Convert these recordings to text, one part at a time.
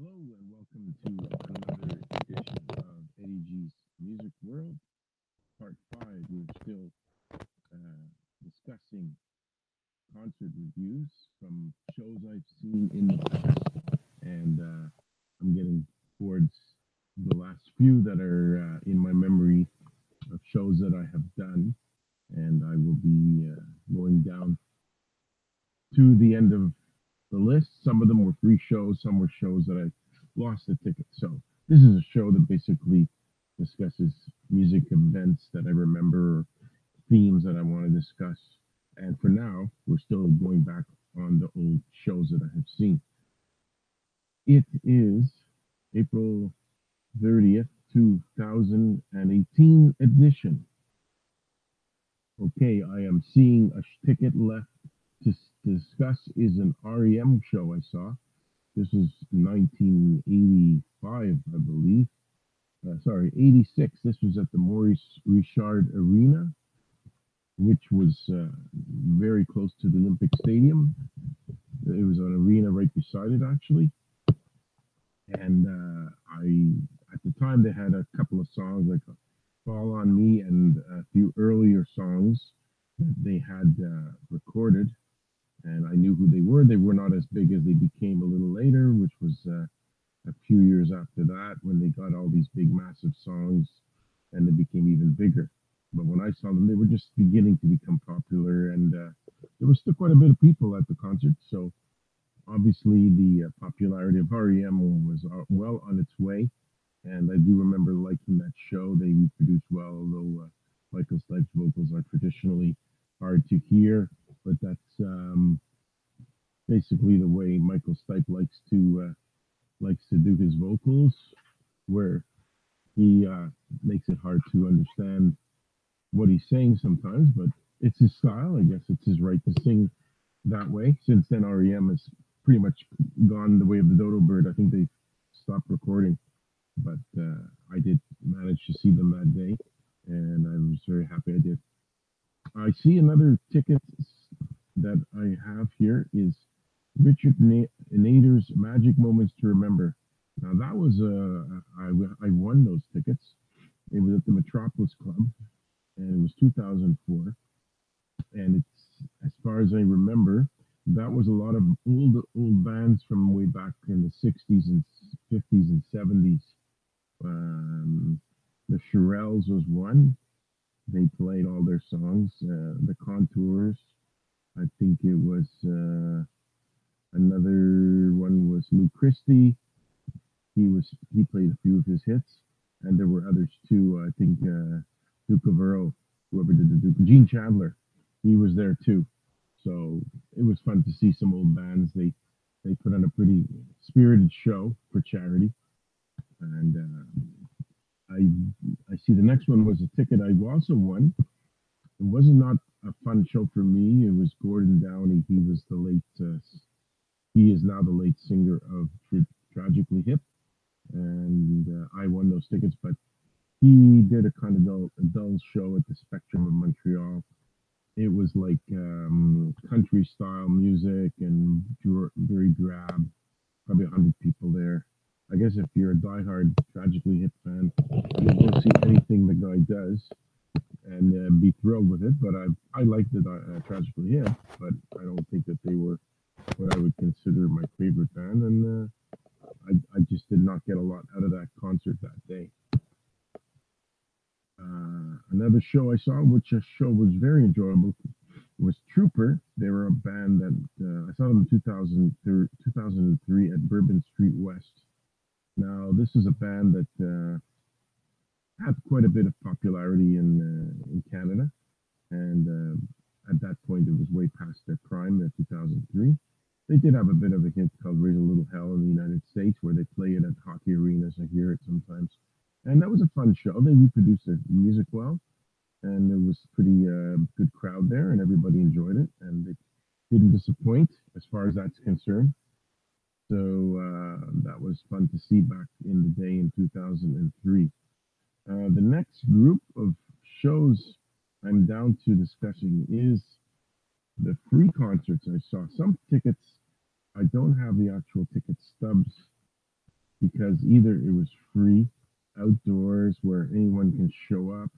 Hello and welcome to another edition of Eddie G's Music World, Part 5. We're still discussing concert reviews from shows I've seen in the past, and I'm getting towards the last few that are in my memory of shows that I have done, and I will be going down to the end of the list. Some of them were free shows, some were shows that I lost the ticket. So this is a show that basically discusses music events that I remember, or themes that I want to discuss. And for now, we're still going back on the old shows that I have seen. It is April 30th, 2018 edition. Okay, I am seeing a ticket left to discuss is an REM show I saw. This was 1985, I believe. Sorry, 86. This was at the Maurice Richard Arena, which was very close to the Olympic Stadium. It was an arena right beside it, actually. And at the time, they had a couple of songs like Fall on Me and a few earlier songs that they had recorded. And I knew who they were. They were not as big as they became a little later, which was a few years after that when they got all these big, massive songs and they became even bigger. But when I saw them, they were just beginning to become popular, and there was still quite a bit of people at the concert. So obviously, the popularity of REM was well on its way. And I do remember liking that show. They reproduced well, although Michael Stipe's vocals are traditionally hard to hear. But that's basically the way Michael Stipe likes to do his vocals, where he makes it hard to understand what he's saying sometimes. But it's his style. I guess it's his right to sing that way. Since then, REM has pretty much gone the way of the dodo bird. I think they stopped recording, but I did manage to see them that day, and I was very happy I did. I see another ticket that I have here is Richard Nader's Magic Moments to Remember. Now that was I won those tickets. It was at the Metropolis Club, and it was 2004. And it's, as far as I remember, that was a lot of old bands from way back in the 60s and 50s and 70s. The Shirelles was one. They played all their songs. The Contours. I think it was another one was Lou Christie. He played a few of his hits, and there were others too. I think Duke of Earl, whoever did the Duke, Gene Chandler, he was there too. So it was fun to see some old bands. They put on a pretty spirited show for charity, and I see the next one was a ticket I also won. It was not a fun show for me. It was Gordon Downey. He was the late. He is now the late singer of Tragically Hip, and I won those tickets. But he did a kind of dull show at the Spectrum of Montreal. It was like country style music and very drab. Probably 100 people there. I guess if you're a diehard Tragically Hip fan, you'll go see anything the guy does and be thrilled with it. But I liked it Tragically Hip, but I don't think that they were what I would consider my favorite band, and I just did not get a lot out of that concert that day. Another show I saw, which a show was very enjoyable, was Trooper. They were a band that I saw them in 2003 at Bourbon Street West. Now, this is a band that had quite a bit of popularity in Canada, and at that point, it was way past their prime in 2003. They did have a bit of a hit called Raise a Little Hell in the United States, where they play it at hockey arenas. I hear it sometimes. And that was a fun show. They reproduced their music well, and there was pretty good crowd there, and everybody enjoyed it, and it didn't disappoint as far as that's concerned. So that was fun to see back in the day in 2003. The next group of shows I'm down to discussing is the free concerts I saw. Some tickets, I don't have the actual ticket stubs because either it was free outdoors where anyone can show up,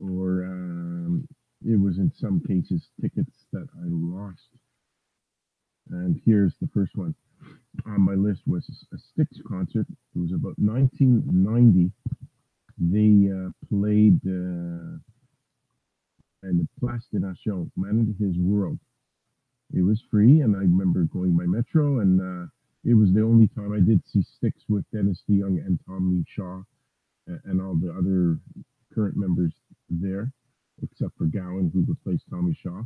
or it was in some cases tickets that I lost. And here's the first one on my list was a Styx concert. It was about 1990. They played in the Place de Nation, Man in His World. It was free, and I remember going by Metro, and it was the only time I did see Styx with Dennis DeYoung and Tommy Shaw and all the other current members there, except for Gowan, who replaced Tommy Shaw.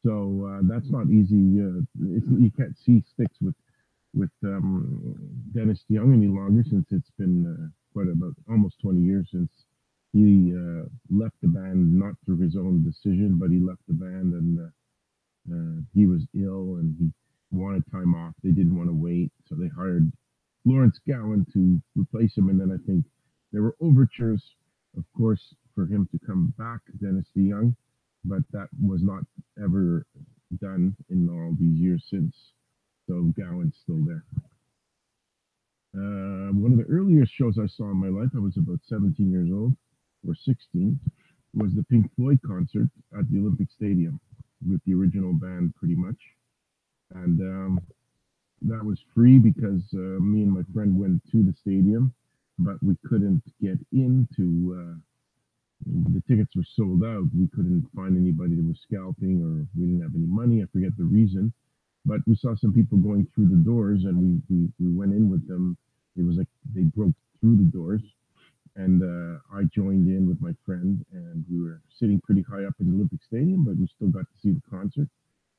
So that's not easy. You can't see Styx with Dennis DeYoung any longer, since it's been about almost 20 years since he left the band, not through his own decision, but he left the band, and he was ill and he wanted time off. They didn't want to wait, so they hired Lawrence Gowan to replace him. And then I think there were overtures, of course, for him to come back, Dennis DeYoung, but that was not ever done in all these years since. So Gowan's still there. One of the earliest shows I saw in my life, I was about 17 years old or 16, was the Pink Floyd concert at the Olympic Stadium with the original band, pretty much. And that was free because me and my friend went to the stadium, but we couldn't get into. The tickets were sold out. We couldn't find anybody that was scalping, or we didn't have any money. I forget the reason, but we saw some people going through the doors, and we went in with them. It was like they broke through the doors, and I joined in with my friend, and we were sitting pretty high up in the Olympic Stadium, but we still got to see the concert.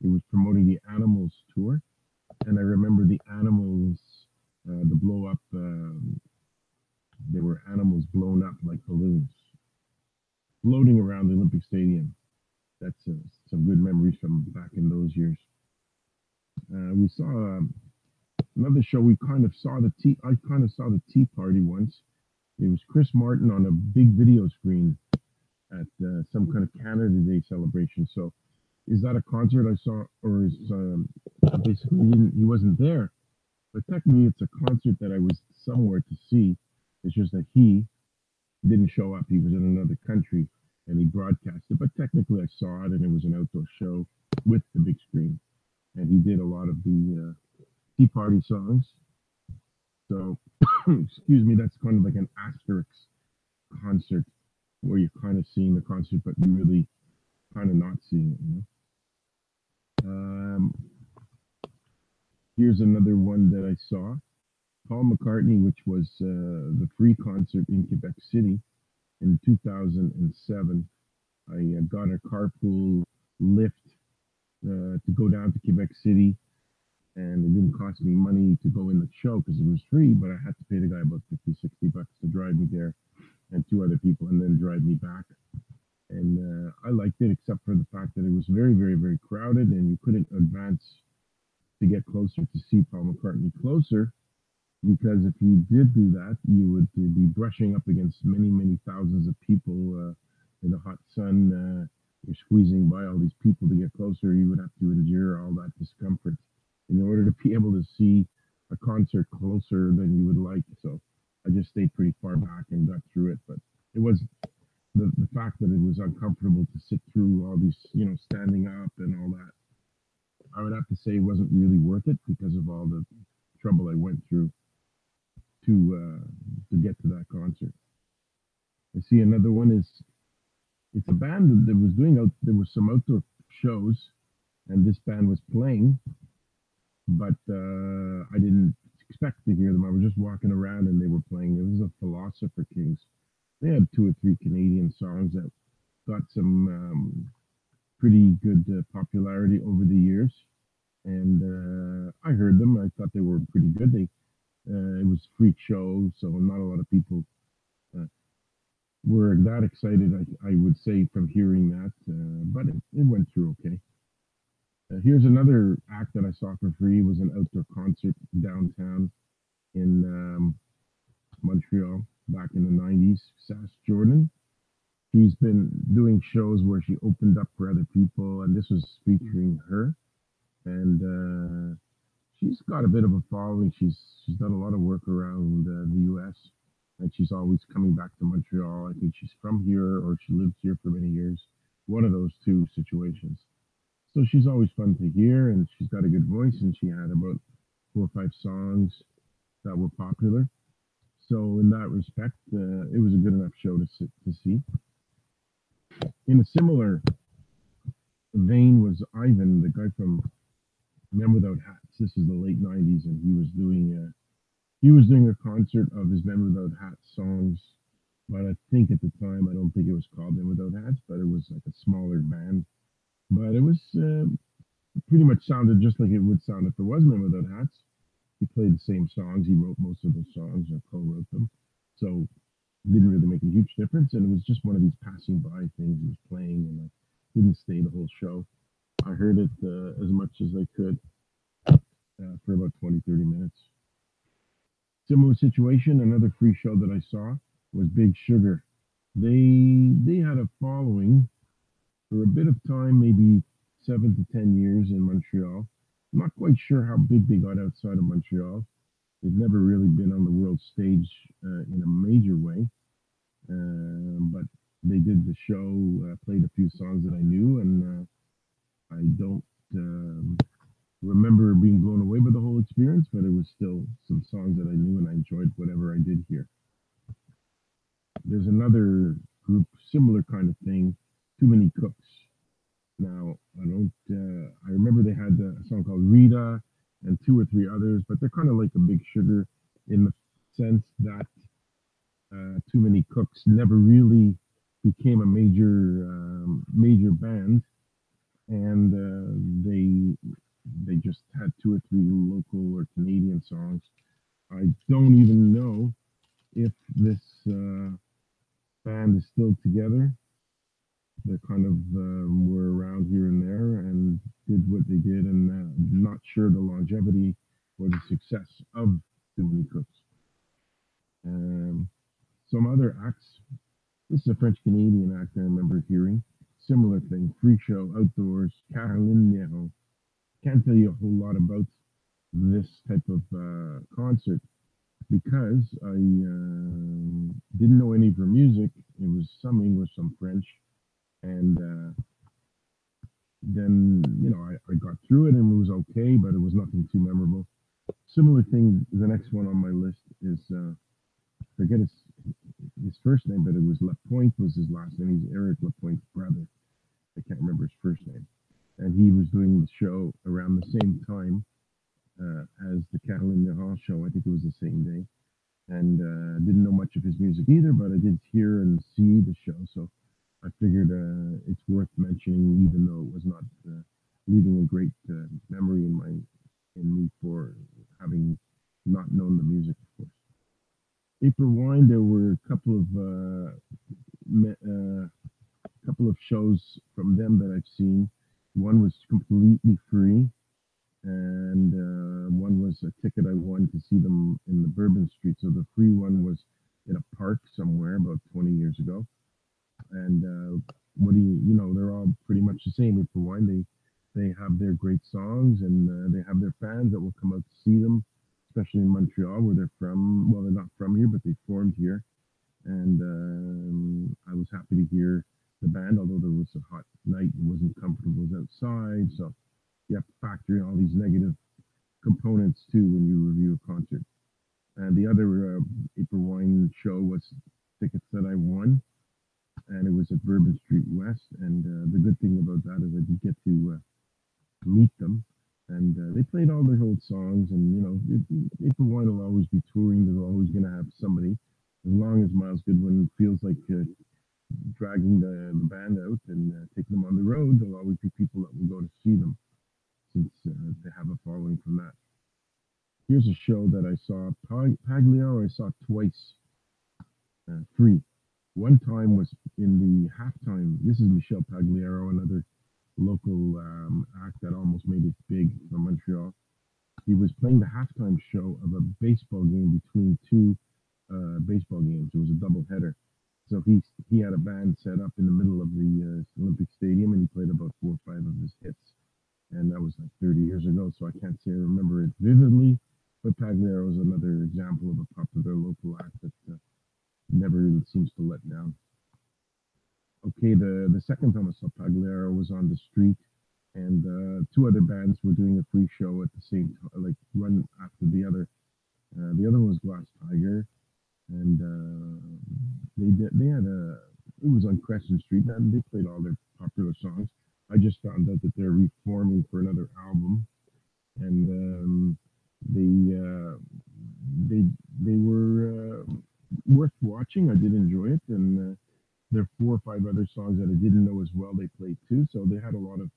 It was promoting the Animals tour, and I remember the Animals, the blow up. There were animals blown up like balloons, floating around the Olympic Stadium. That's some good memories from back in those years. We saw another show. We kind of saw I kind of saw the Tea Party once. It was Chris Martin on a big video screen at some kind of Canada Day celebration. So, is that a concert I saw, or is basically he wasn't there? But technically, it's a concert that I was somewhere to see. It's just that he didn't show up. He was in another country and he broadcast it. But technically, I saw it, and it was an outdoor show with the big screen. And he did a lot of the Tea Party songs. So, excuse me, that's kind of like an asterisk concert where you're kind of seeing the concert, but really kind of not seeing it. Here's another one that I saw. Paul McCartney, which was the free concert in Quebec City in 2007. I got a carpool lift to go down to Quebec City, and it didn't cost me money to go in the show because it was free, but I had to pay the guy about 50, 60 bucks to drive me there, and two other people, and then drive me back. And I liked it, except for the fact that it was very, very, very crowded, and you couldn't advance to get closer to see Paul McCartney closer, because if you did do that, you would be brushing up against many, many thousands of people in the hot sun. You're squeezing by all these people to get closer. You would have to endure all that discomfort in order to be able to see a concert closer than you would like. So I just stayed pretty far back and got through it. But it was the fact that it was uncomfortable to sit through all these, standing up and all that. I would have to say it wasn't really worth it because of all the trouble I went through to get to that concert. I see another one it's a band that was there were some outdoor shows, and this band was playing, but I didn't expect to hear them. I was just walking around and they were playing. It was the Philosopher Kings. They had 2 or 3 Canadian songs that got some pretty good popularity over the years, and I heard them. I thought they were pretty good. It was a freak show, so not a lot of people were that excited, I would say, from hearing that, but it went through okay. Here's another act that I saw for free. It was an outdoor concert downtown in Montreal back in the 90s. Sass Jordan. She's been doing shows where she opened up for other people, and this was featuring her. And She's got a bit of a following. She's done a lot of work around the U.S. and she's always coming back to Montreal. I think she's from here or she lived here for many years. One of those two situations. So she's always fun to hear, and she's got a good voice. And she had about 4 or 5 songs that were popular. So in that respect, it was a good enough show to see. In a similar vein was Ivan, the guy from Men Without Hats. This is the late '90s, and he was doing a concert of his Men Without Hats songs. But I think at the time, I don't think it was called Men Without Hats, but it was like a smaller band. But it was pretty much sounded just like it would sound if there was Men Without Hats. He played the same songs. He wrote most of those songs or co-wrote them. So it didn't really make a huge difference. And it was just one of these passing by things he was playing, and I didn't stay the whole show. I heard it as much as I could for about 20, 30 minutes. Similar situation, another free show that I saw was Big Sugar. They had a following for a bit of time, maybe 7 to 10 years in Montreal. I'm not quite sure how big they got outside of Montreal. They've never really been on the world stage in a major way, but they did the show, played a few songs that I knew, and I don't remember being blown away by the whole experience, but it was still some songs that I knew, and I enjoyed whatever I did hear. There's another group, similar kind of thing, Too Many Cooks. Now, I remember they had a song called Rita and 2 or 3 others, but they're kind of like a Big Sugar in the sense that Too Many Cooks never really became a major band, and they just had 2 or 3 local or Canadian songs. I don't even know if this band is still together. They kind of were around here and there and did what they did, and not sure the longevity or the success of Too Many Cooks. Some other acts. This is a French-Canadian act I remember hearing. Similar thing, free show, outdoors, Caroline Néron. Can't tell you a whole lot about this type of concert because I didn't know any of her music. It was some English, some French. And then, I got through it and it was okay, but it was nothing too memorable. Similar thing, the next one on my list is, forget his first name, but it was Lapointe was his last name. He's Eric Lapointe's brother. I can't remember his first name. And he was doing the show around the same time as the Caroline Néron show. I think it was the same day. And didn't know much of his music either, but I did hear and see the show. So I figured it's worth mentioning, even though it was not leaving a great memory in me for having not known the music, of course. April Wine, there were a couple of shows from them that I've seen. One was completely free, and one was a ticket I won to see them in the Bourbon Street. So the free one was in a park somewhere about 20 years ago. And they're all pretty much the same. April Wine, they have their great songs, and they have their fans that will come out to see them, especially in Montreal, where they're from. Well, they're not from here, but they formed here. And I was happy to hear the band, although there was a hot night, it wasn't comfortable outside. So you have to factor in all these negative components too when you review a concert. And the other April Wine show was tickets that I won, and it was at Bourbon Street West. And the good thing about that is I did get to meet them, and they played all their old songs. And April Wine will always be touring. They're always going to have somebody. As long as Miles Goodwin feels like dragging the band out and taking them on the road, there'll always be people that will go to see them, since they have a following from that. Here's a show that I saw, Pagliaro, I saw twice, free. One time was in the halftime. This is Michel Pagliaro, another local act that almost made it big from Montreal. He was playing the halftime show of a baseball game between 2 baseball games. It was a double header. So he had a band set up in the middle of the Olympic Stadium, and he played about 4 or 5 of his hits. And that was like 30 years ago, so I can't say I remember it vividly. But Pagliaro is another example of a popular local act that never really seems to let down. Okay, the second time I saw Pagliaro was on the street, and two other bands were doing a free show at the same time, like one after the other. The other one was Glass Tiger, and they had a it was on Crescent Street, and they played all their popular songs. I just found out that they're reforming for another album, and they uh, they they were worth watching. I did enjoy it, and there are four or five other songs that I didn't know as well. They played too, so they had a lot of.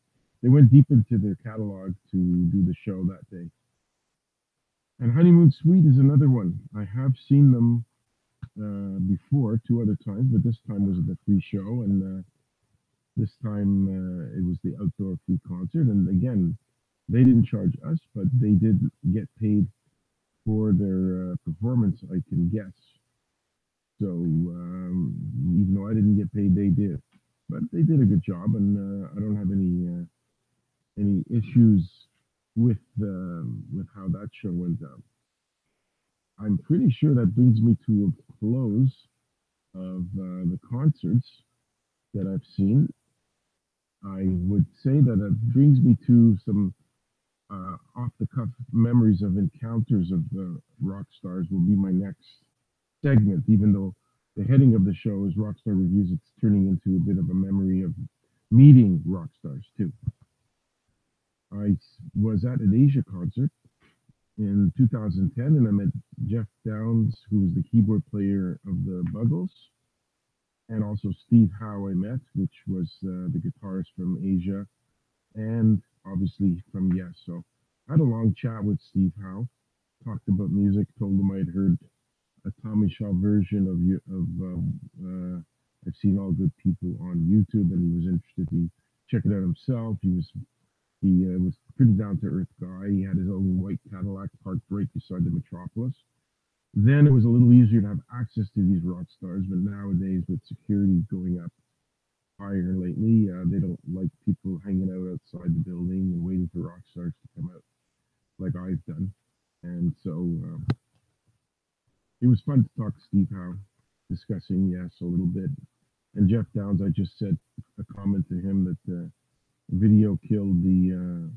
They went deep into their catalog to do the show that day. And Honeymoon Suite is another one. I have seen them before, two other times, but this time was the free show, and this time it was the outdoor free concert. And again, they didn't charge us, but they did get paid for their performance, I can guess. So even though I didn't get paid, they did. But they did a good job, and I don't have any issues with how that show went down. I'm pretty sure that brings me to a close of the concerts that I've seen. I would say that it brings me to some off the cuff memories of encounters of rock stars will be my next segment, even though the heading of the show is Rockstar Reviews. It's turning into a bit of a memory of meeting rock stars too. I was at an Asia concert in 2010, and I met Jeff Downs, who was the keyboard player of the Buggles, and also Steve Howe I met, which was the guitarist from Asia, and obviously from Yes. So I had a long chat with Steve Howe, talked about music, told him I'd heard a Tommy Shaw version of I've Seen All Good People on YouTube, and he was interested to check it out himself. He was pretty down to earth guy. He had his own white Cadillac parked right beside the Metropolis. Then it was a little easier to have access to these rock stars, but nowadays with security going up higher lately, they don't like people hanging out outside the building and waiting for rock stars to come out like I've done. And so it was fun to talk to Steve Howe, discussing Yes a little bit. And Jeff Downs, I just said a comment to him that Video Killed the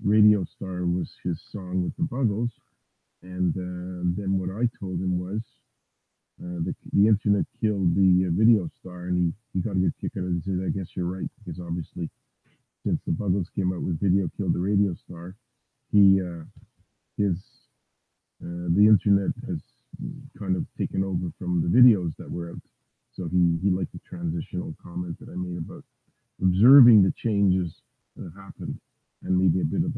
Radio Star was his song with the Buggles. And then what I told him was the internet killed the video star, and he got a good kick out of it. He said, I guess you're right, because obviously since the Buggles came out with Video Killed the Radio Star, he his the internet has kind of taken over from the videos that were out. So he liked the transitional comment that I made about observing the changes that happened, and maybe a bit of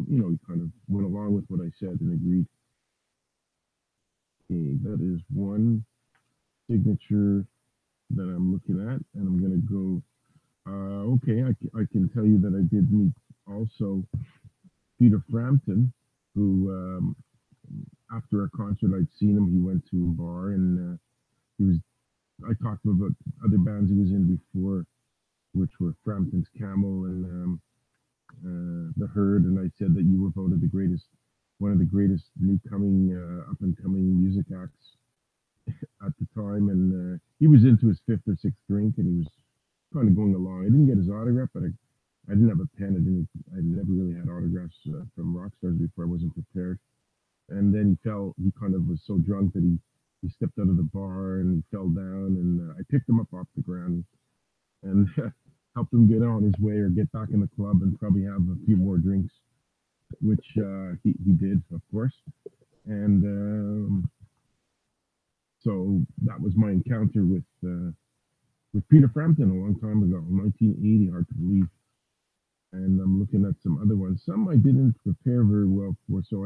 he kind of went along with what I said and agreed. Okay, that is one signature that I'm looking at, and I'm going to go. Okay, I can tell you that I did meet also Peter Frampton, who after a concert I'd seen him, he went to a bar, and he was. I talked to him about other bands he was in before, which were Frampton's Camel and The Herd, and I said that you were voted one of the greatest up and coming music acts at the time, and he was into his fifth or sixth drink, and he was kind of going along. I didn't get his autograph, but I didn't have a pen. I never really had autographs from rock stars before. I wasn't prepared, and then he kind of was so drunk that he stepped out of the bar and he fell down, and I picked him up off the ground and helped him get on his way or get back in the club and probably have a few more drinks, which he did, of course. And so that was my encounter with Peter Frampton a long time ago, 1980, hard to believe. And I'm looking at some other ones. Some I didn't prepare very well for, so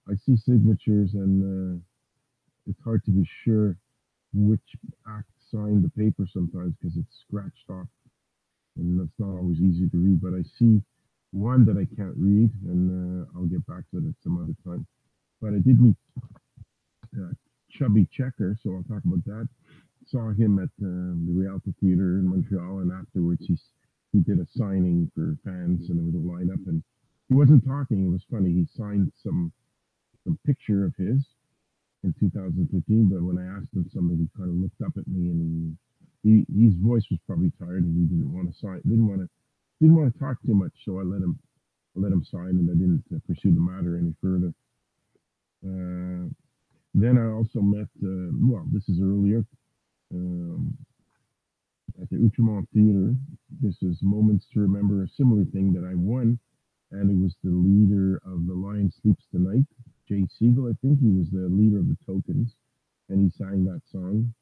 I see signatures, and it's hard to be sure which act signed the paper sometimes because it's scratched off, and that's not always easy to read. But I see one that I can't read, and I'll get back to it at some other time. But I did meet Chubby Checker, so I'll talk about that. Saw him at the Rialto Theatre in Montreal, and afterwards he he did a signing for fans, and there was a lineup, and he wasn't talking. It was funny. He signed some picture of his in 2015, but when I asked him something, he kind of looked up at me, and his voice was probably tired, and he didn't want to sign, didn't want to talk too much, so I let him sign, and I didn't pursue the matter any further. Uh, then I also met, well, this is earlier, um, at the Outremont Theater. This is Moments to Remember, a similar thing that I won, and it was the leader of The Lion Sleeps Tonight, Jay Siegel, I think. He was the leader of the Tokens, and he sang that song,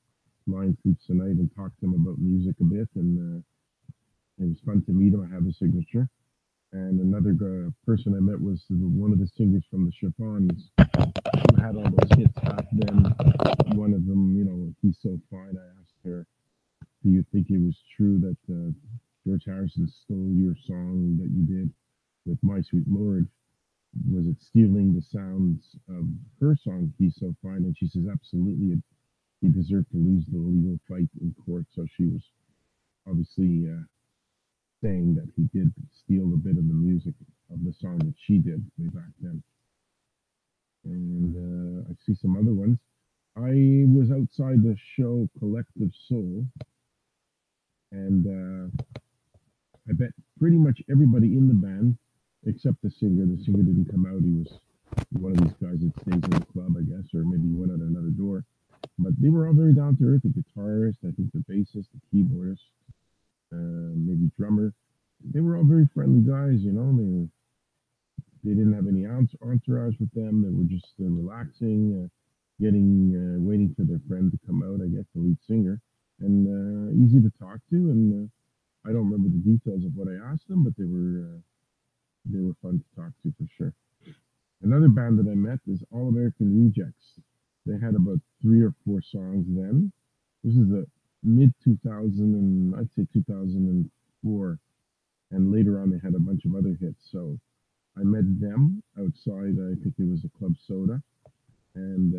Lion Sleeps Tonight, and talked to him about music a bit, and it was fun to meet him. I have his signature. And another person I met was one of the singers from the Chiffons, who had all those hits back then. One of them, He's So Fine. I asked her, do you think it was true that George Harrison stole your song that you did with My Sweet Lord? Was it stealing the sounds of her song, He's So Fine? And she says, absolutely. He deserved to lose the legal fight in court. So she was obviously saying that he did steal a bit of the music of the song that she did way back then. And I see some other ones. I was outside the show Collective Soul, and I bet pretty much everybody in the band, except the singer. The singer didn't come out. He was one of these guys that stays in the club, I guess, or maybe he went out another door. But they were all very down to earth. The guitarist, I think the bassist, the keyboardist, maybe drummer. They were all very friendly guys, They didn't have any entourage with them. They were just relaxing, waiting for their friend to come out, I guess, the lead singer, and easy to talk to. And I don't remember the details of what I asked them, but they were fun to talk to for sure. Another band that I met is All American Rejects. They had about 3 or 4 songs then. This is the mid 2000, and I'd say 2004. And later on, they had a bunch of other hits. So I met them outside, I think it was a Club Soda. And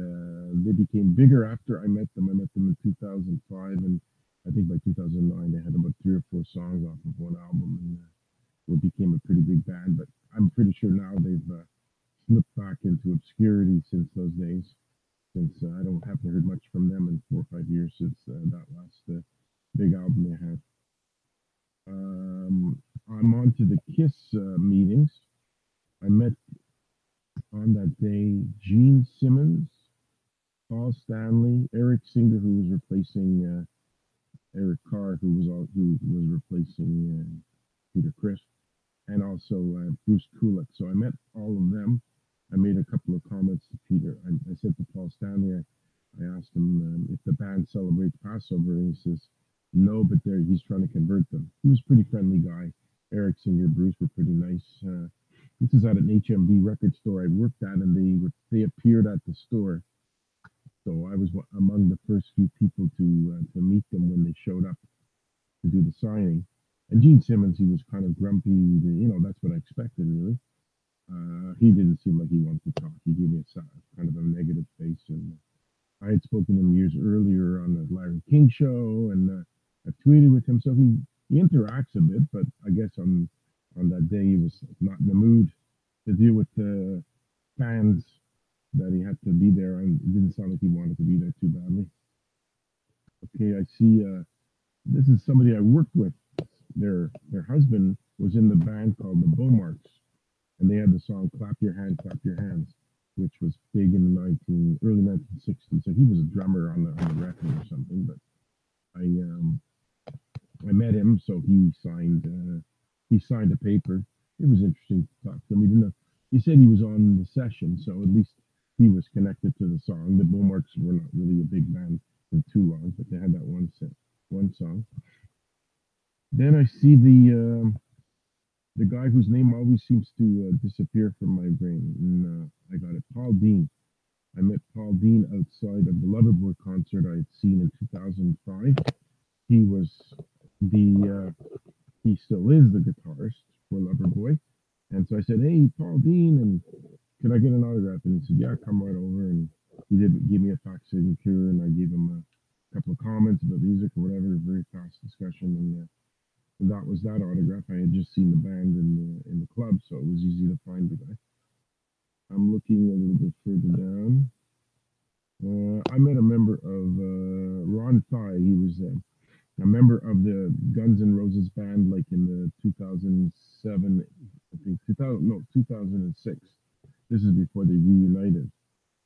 they became bigger after I met them. I met them in 2005. And I think by 2009, they had about 3 or 4 songs off of one album. And it became a pretty big band. But I'm pretty sure now they've slipped back into obscurity since those days. Since I haven't heard much from them in 4 or 5 years since that last big album they had. I'm on to the KISS meetings. I met on that day Gene Simmons, Paul Stanley, Eric Singer, who was replacing Eric Carr, who was replacing Peter Criss, and also Bruce Kulick. So I met all of them. I made a couple of comments to Peter. I said to Paul Stanley, I asked him if the band celebrates Passover, and he says, no, but he's trying to convert them. He was a pretty friendly guy. Eric Singer, Bruce were pretty nice. This is at an HMV record store I worked at, and they appeared at the store. So I was among the first few people to meet them when they showed up to do the signing. And Gene Simmons, he was kind of grumpy. That's what I expected, really. He didn't seem like he wanted to talk. He gave me kind of a negative face. And I had spoken to him years earlier on the Larry King show, and I tweeted with him. So he interacts a bit, but I guess on that day he was not in the mood to deal with the fans that he had to be there, and it didn't sound like he wanted to be there too badly. Okay, I see this is somebody I worked with. Their husband was in the band called the Beaumarks, and they had the song Clap Your Hands, which was big in the early 1960s. So he was a drummer on the record or something, but I met him, so he signed a paper. It was interesting to talk to him. He didn't know, he said he was on the session, so at least he was connected to the song. The Beaumarks were not really a big band for too long, but they had that one song. Then I see the guy whose name always seems to disappear from my brain. And I got it, Paul Dean. I met Paul Dean outside of the Loverboy concert I had seen in 2005. He was he still is the guitarist for Loverboy. And so I said, hey, Paul Dean, and can I get an autograph? And he said, yeah, come right over. And he did give me a fax signature, and I gave him a couple of comments about music or whatever, a very fast discussion. And That was that autograph. I had just seen the band in the club, so it was easy to find the guy. I'm looking a little bit further down. I met a member of Ron Thigh. He was a member of the Guns N' Roses band, like in the 2007, I think 2000, no 2006. This is before they reunited.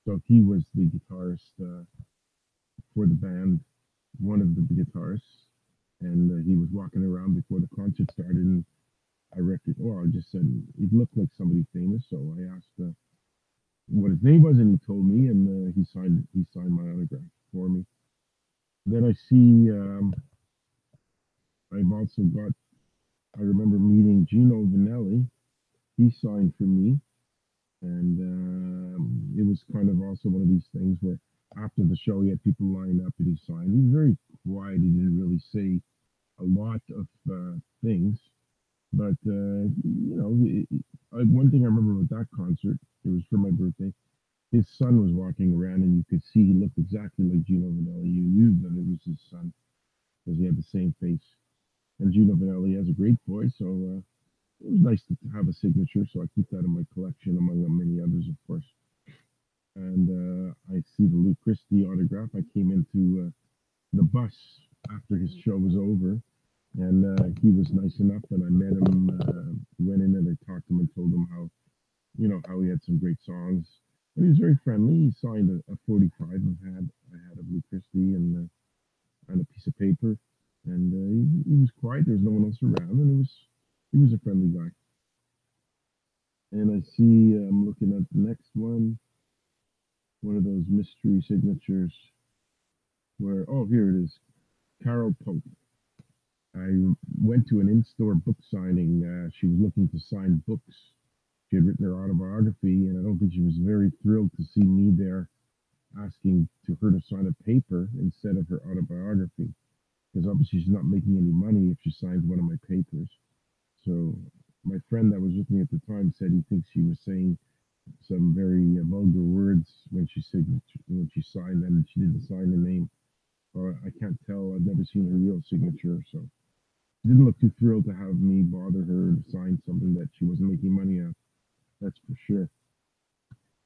So he was the guitarist for the band, one of the guitarists, and he was walking around before the concert started. And I I just said he looked like somebody famous, so I asked what his name was, and he told me, and he signed my autograph for me. Then I see I've also got. I remember meeting Gino Vannelli. He signed for me, and it was kind of also one of these things where after the show he had people line up and he signed. He was very quiet. He didn't really say a lot of things, but one thing I remember with that concert, it was for my birthday. His son was walking around, and you could see he looked exactly like Gino Vannelli. You knew that it was his son because he had the same face. And Gino Vannelli has a great voice, so it was nice to have a signature. So I keep that in my collection, among many others, of course. And I see the Lou Christie autograph. I came into the bus after his show was over, and he was nice enough, and I met him. Went in and I talked to him and told him how he had some great songs. And he was very friendly. He signed a 45 I had of Lou Christie and a piece of paper, and he was quiet. There was no one else around, and he was a friendly guy. And I see I'm looking at the next one of those mystery signatures where here it is, Carol Pope. I went to an in-store book signing. She was looking to sign books. She had written her autobiography, and I don't think she was very thrilled to see me there asking to her to sign a paper instead of her autobiography, because obviously she's not making any money if she signs one of my papers. So my friend that was with me at the time said he thinks she was saying some very vulgar words when she signed, and she didn't sign the name. Or I can't tell. I've never seen her real signature, so she didn't look too thrilled to have me bother her to sign something that she wasn't making money on. That's for sure.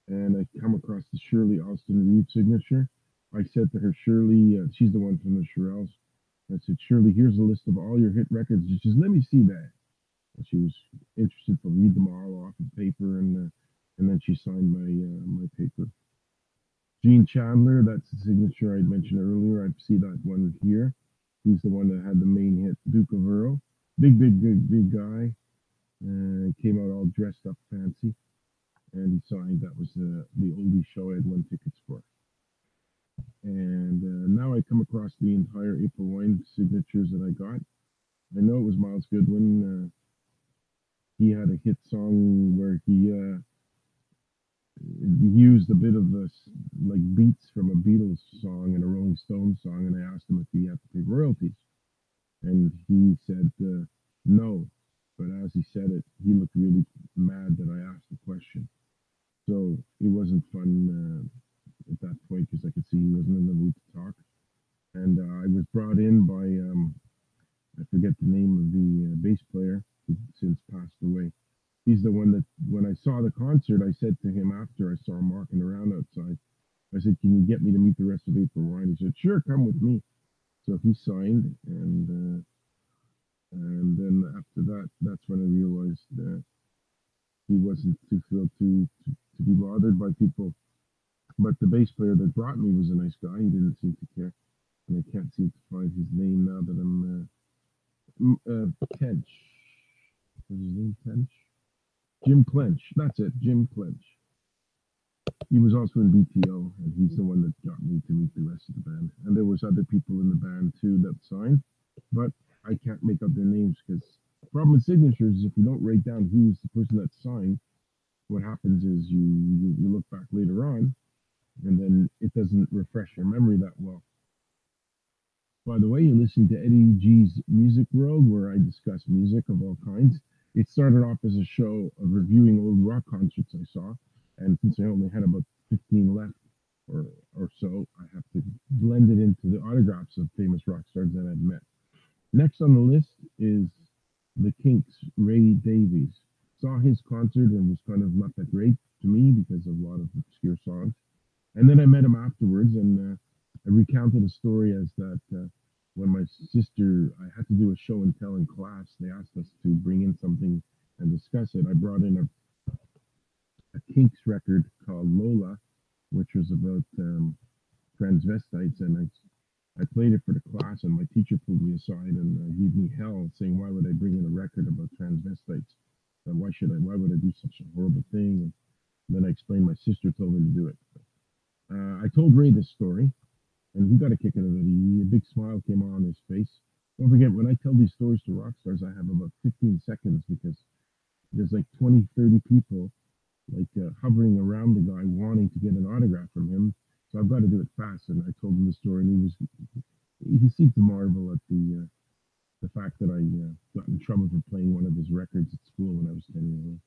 And I come across the Shirley Alston Reed signature. I said to her, Shirley, she's the one from the Shirelles. I said, Shirley, here's a list of all your hit records. She says, let me see that. And she was interested to read them all off of paper, and then she signed my paper. Gene Chandler, that's the signature I mentioned earlier. I see that one here. He's the one that had the main hit, Duke of Earl. Big guy. Came out all dressed up fancy, and he signed. That was the oldie show I had won tickets for. And now I come across the entire April Wine signatures that I got. I know it was Miles Goodwin. He had a hit song where he used a bit of like beats from a Beatles song and a Rolling Stones song, and I asked him if he had to pay royalties, and he said no. But as he said it, he looked really mad that I asked the question. So it wasn't fun at that point because I could see he wasn't in the mood to talk. And I was brought in by I forget the name of the bass player who since passed away. He's the one that when I saw the concert, I said to him after I saw him walking around outside, I said, "Can you get me to meet the rest of April Wine?" He said, "Sure, come with me." So he signed, and then after that, that's when I realized that he wasn't too thrilled to be bothered by people. But the bass player that brought me was a nice guy. He didn't seem to care, and I can't seem to find his name now that I'm Tench. Was his name Tench? Jim Clinch. That's it, Jim Clinch. He was also in BTO, and he's the one that got me to meet the rest of the band. And there was other people in the band too that signed, but I can't make up their names because the problem with signatures is if you don't write down who's the person that signed, what happens is you look back later on, and then it doesn't refresh your memory that well. By the way, you're listening to Eddie G's Music World, where I discuss music of all kinds. It started off as a show of reviewing old rock concerts I saw, and since I only had about 15 left or so, I have to blend it into the autographs of famous rock stars that I've met. Next on the list is the Kinks, Ray Davies. Saw his concert and was kind of not that great to me because of a lot of obscure songs. And then I met him afterwards, and I recounted a story as that when my sister, I had to do a show and tell in class. They asked us to bring in something and discuss it. I brought in a Kinks record called Lola, which was about transvestites, and I played it for the class, and my teacher pulled me aside and gave me hell, saying, "Why would I bring in a record about transvestites? Why should I? Why would I do such a horrible thing?" And then I explained. My sister told me to do it. I told Ray this story, and he got a kick out of it. A big smile came on his face. Don't forget, when I tell these stories to rock stars, I have about 15 seconds because there's like 20, 30 people like hovering around the guy wanting to get an autograph from him. So I've got to do it fast. And I told him the story, and he seemed to marvel at the fact that I got in trouble for playing one of his records at school when I was 10 years old.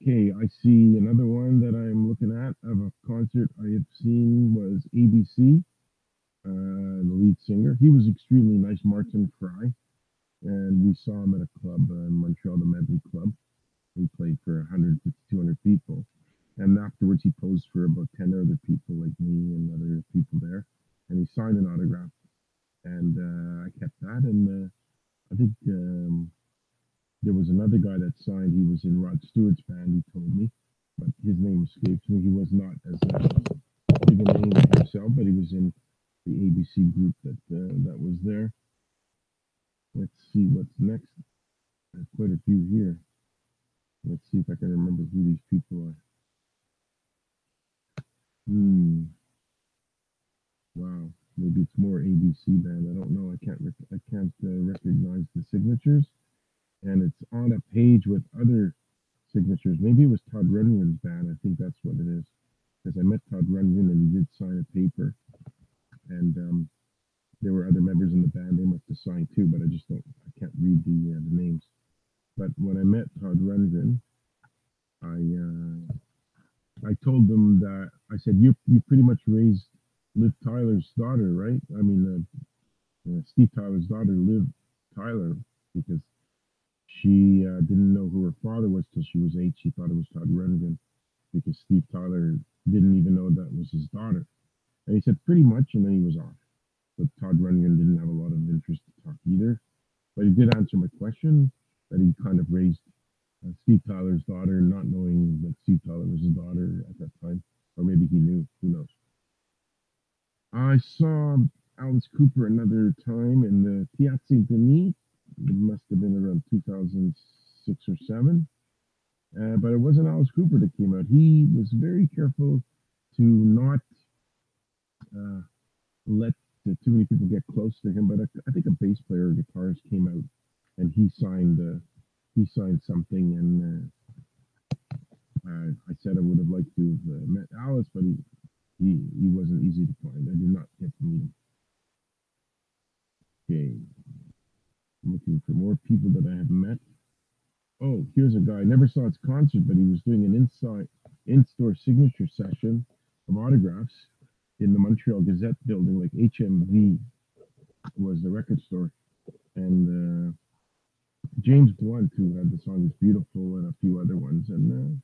Okay, I see another one that I'm looking at of a concert I have seen was ABC, the lead singer. He was extremely nice, Martin Fry, and we saw him at a club in Montreal, the Medley Club. He played for 100 to 200 people, and afterwards he posed for about 10 other people like me and other people there, and he signed an autograph, and I kept that, and I think there was another guy that signed. He was in Rod Stewart's band, he told me, but his name escapes me. He was not as big a name himself, but he was in the ABC group that was there. Let's see what's next. There's quite a few here. Let's see if I can remember who these people are. Wow. Maybe it's more ABC band. I don't know. I can't recognize the signatures. And it's on a page with other signatures. Maybe it was Todd Runyan's band. I think that's what it is. Because I met Todd Runyan and he did sign a paper. And there were other members in the band. They must have signed too, but I can't read the names. But when I met Todd Runyan, I told them that I said, you pretty much raised Liv Tyler's daughter, right? I mean, Steve Tyler's daughter, Liv Tyler, because she didn't know who her father was till she was 8. She thought it was Todd Runyan because Steve Tyler didn't even know that was his daughter. And he said pretty much, and then he was off. But Todd Runyan didn't have a lot of interest to talk either. But he did answer my question that he kind of raised Steve Tyler's daughter, not knowing that Steve Tyler was his daughter at that time. Or maybe he knew. Who knows? I saw Alice Cooper another time in the Piazza Denis. It must have been around 2006 or 7. But it wasn't Alice Cooper that came out. He was very careful to not let too many people get close to him. But I think a bass player or guitarist came out and he signed something. And I said I would have liked to have met Alice, but he wasn't easy to find. I did not get to meet him. Okay. I'm looking for more people that I have met. Oh, here's a guy. I never saw his concert, but he was doing an in-store signature session of autographs in the Montreal Gazette building, like HMV was the record store. And James Blunt, who had the song It's Beautiful and a few other ones. And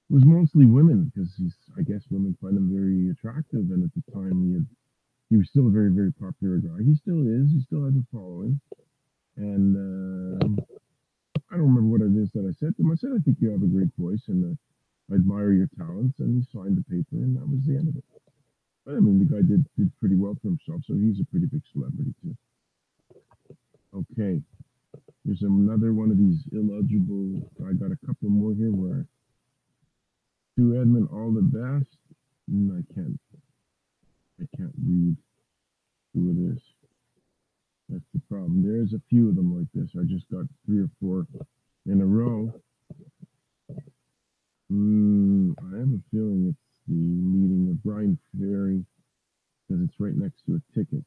it was mostly women because I guess women find him very attractive. And at the time, he was still a very, very popular guy. He still is. He still has a following. And I don't remember what it is that I said to him. I said, I think you have a great voice and I admire your talents. And he signed the paper and that was the end of it. But I mean, the guy did pretty well for himself. So he's a pretty big celebrity too. Okay. There's another one of these illegible. I got a couple more here where to Edmund, all the best. I can't read who it is. That's the problem. There's a few of them like this. I just got 3 or 4 in a row. I have a feeling it's the meeting of Brian Ferry because it's right next to a ticket.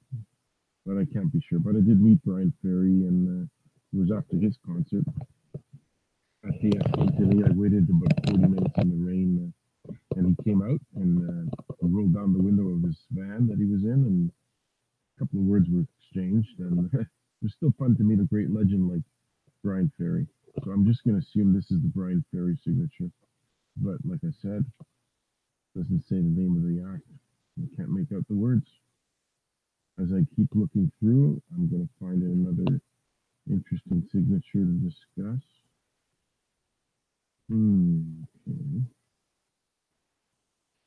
But I can't be sure. But I did meet Brian Ferry, and it was after his concert. At the afternoon, I waited about 40 minutes in the rain, and he came out and rolled down the window of his van that he was in, and a couple of words were exchanged, and it was still fun to meet a great legend like Brian Ferry. So I'm just going to assume this is the Brian Ferry signature. But like I said, it doesn't say the name of the act. I can't make out the words. As I keep looking through, I'm going to find another interesting signature to discuss.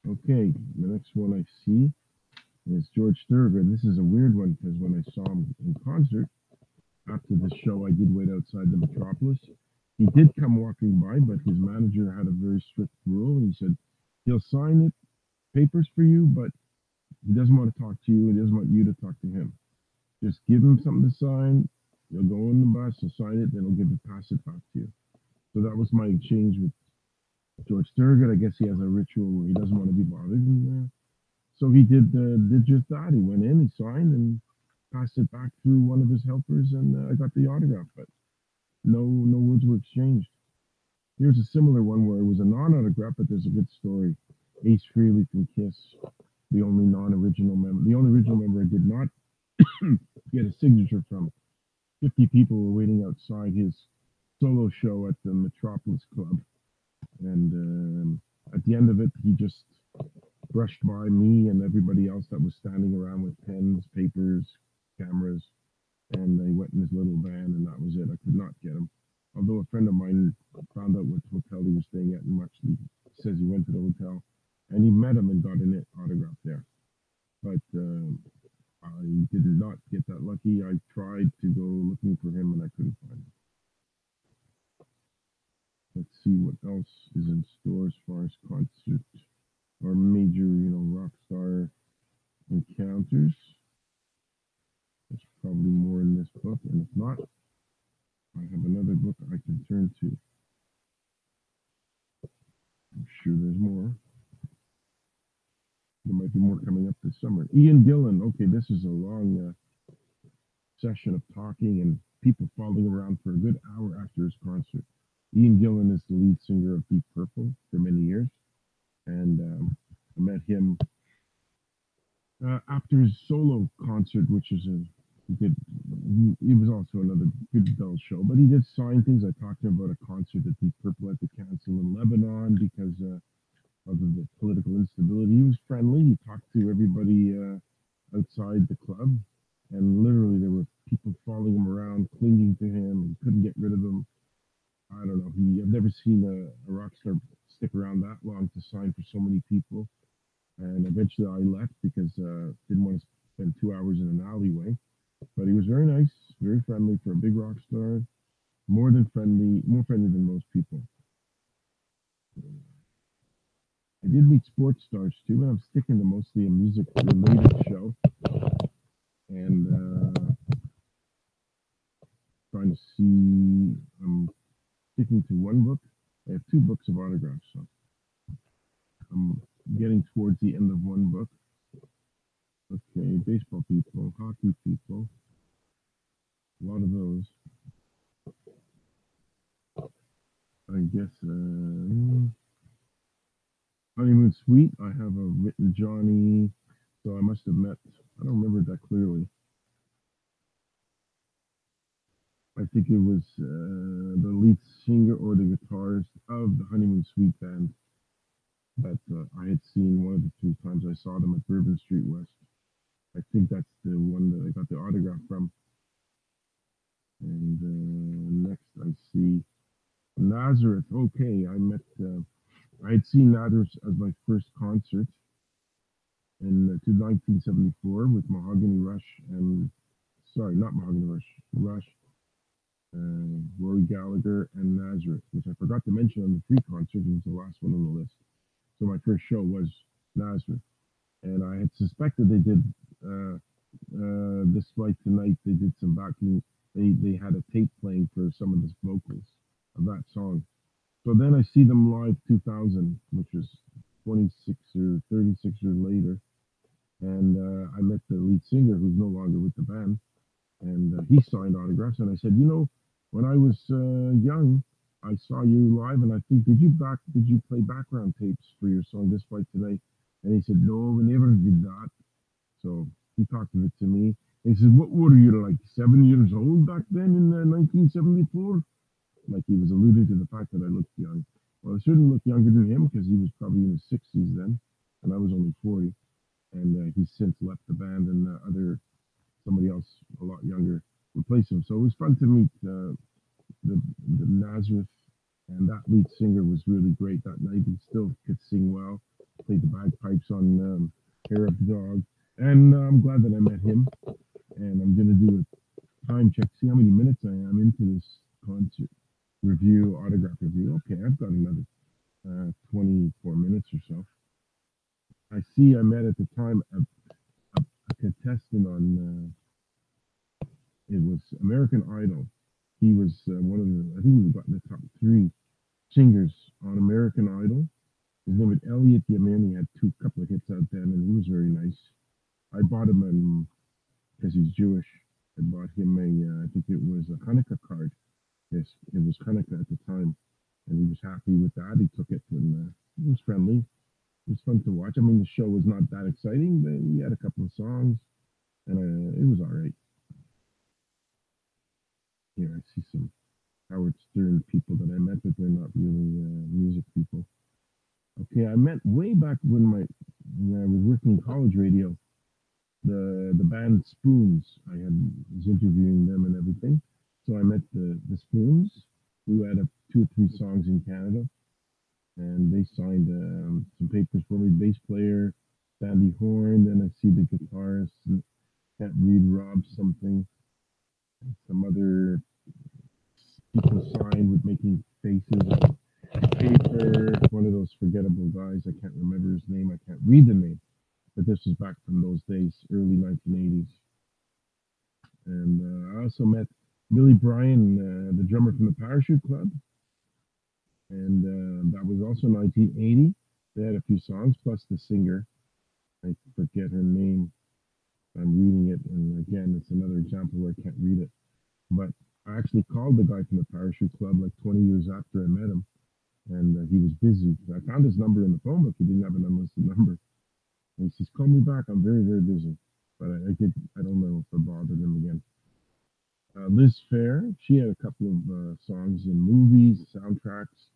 Okay, the next one I see is George Thorogood. This is a weird one because when I saw him in concert, after the show, I did wait outside the Metropolis. He did come walking by, but his manager had a very strict rule. He said he'll sign it, papers for you, but he doesn't want to talk to you. He doesn't want you to talk to him. Just give him something to sign. He'll go in the bus, he'll sign it, then he'll pass it back to you. So that was my exchange with George Thorogood. I guess he has a ritual where he doesn't want to be bothered. And, so he did just that. He went in, he signed, and passed it back through one of his helpers, and I got the autograph. But no words were exchanged. Here's a similar one where it was a non-autograph, but there's a good story. Ace Frehley from Kiss, the only non-original member. The only original member I did not get a signature from. 50 people were waiting outside his solo show at the Metropolis Club. And at the end of it, he just brushed by me and everybody else that was standing around with pens, papers, cameras. And they went in his little van, and that was it. I could not get him. Although a friend of mine found out what hotel he was staying at and actually says he went to the hotel. And he met him and got an autograph there. But I did not get that lucky. I tried to go looking for him, and I couldn't find him. Let's see what else is in store as far as concert or major, rock star encounters. There's probably more in this book, and if not, I have another book I can turn to. I'm sure there's more. There might be more coming up this summer. Ian Gillan. Okay, this is a long session of talking and people following around for a good hour after his concert. Ian Gillan is the lead singer of Deep Purple for many years, and I met him after his solo concert, which is he was also another good dull show, but he did sign things. I talked to him about a concert that Deep Purple had to cancel in Lebanon because of the political instability. He was friendly. He talked to everybody outside the club, and literally there were people following him around, clinging to him, and couldn't get rid of him. I don't know. I've never seen a rock star stick around that long to sign for so many people. And eventually I left because didn't want to spend 2 hours in an alleyway. But he was very nice, very friendly for a big rock star. More friendly than most people. I did meet sports stars too, but I'm sticking to mostly a music-related show. And trying to see, I'm sticking to one book. I have 2 books of autographs, so I'm getting towards the end of one book. Okay, baseball people, hockey people, a lot of those. I guess Honeymoon Suite, I have a written Johnny, so I must have met, I don't remember that clearly. I think it was the lead singer or the guitarist of the Honeymoon Suite band that I had seen one of the 2 times I saw them at Bourbon Street West. I think that's the one that I got the autograph from. And next I see Nazareth. Okay, I had seen Nazareth as my first concert in 1974 with Mahogany Rush and, sorry, not Mahogany Rush, Rory Gallagher and Nazareth, which I forgot to mention on the pre-concert. It was the last one on the list. So my first show was Nazareth. And I had suspected they did This Flight Tonight, they did some backing. They had a tape playing for some of the vocals of that song. So then I see them live 2000, which was 26 or 36 years later. And I met the lead singer, who's no longer with the band. And he signed autographs. And I said, when I was young, I saw you live, and I think, did you play background tapes for your song This Flight Tonight? And he said, no, we never did that. So he talked of it to me. He said, "What were you, like 7 years old back then in 1974?" Like he was alluding to the fact that I looked young. Well, I certainly looked younger than him because he was probably in his 60s then, and I was only 40. And he's since left the band, and somebody else a lot younger replaced him. So it was fun to meet the Nazareth, and that lead singer was really great that night. He still could sing well, played the bagpipes on Hair of the Dog, and I'm glad that I met him. And I'm gonna do a time check, see how many minutes I am into this concert review, autograph review. Okay, I've got another 24 minutes or so. I see I met at the time a contestant on it was American Idol. He was one of the, I think he was got in the top three singers on American Idol. His name was Elliot Yamin. He had couple of hits out then, and he was very nice. I bought him because he's Jewish. I bought him I think it was a Hanukkah card. Yes, it was Hanukkah at the time, and he was happy with that. He took it, and it was friendly. It was fun to watch. I mean, the show was not that exciting, but he had a couple of songs, and it was all right. Here, I see some Howard Stern people that I met, but they're not really music people. Okay, I met way back when I was working in college radio. The band Spoons. Was interviewing them and everything. So I met the Spoons, who had 2 or 3 songs in Canada, and they signed some papers for me. Bass player Sandy Horn. Then I see the guitarist. Can't read Rob something. Some other people signed with making faces on paper. One of those forgettable guys. I can't remember his name. I can't read the name. But this was back from those days, early 1980s. And I also met Billy Bryan, the drummer from the Parachute Club, and that was also 1980. They had a few songs, plus the singer. I forget her name. I'm reading it, and again, it's another example where I can't read it. But I actually called the guy from the Parachute Club like 20 years after I met him, and he was busy. I found his number in the phone book. He didn't have an unlisted number. And he says, "Call me back. I'm very, very busy." But I don't know if I bothered him again. Liz Fair, she had a couple of songs in movies, soundtracks,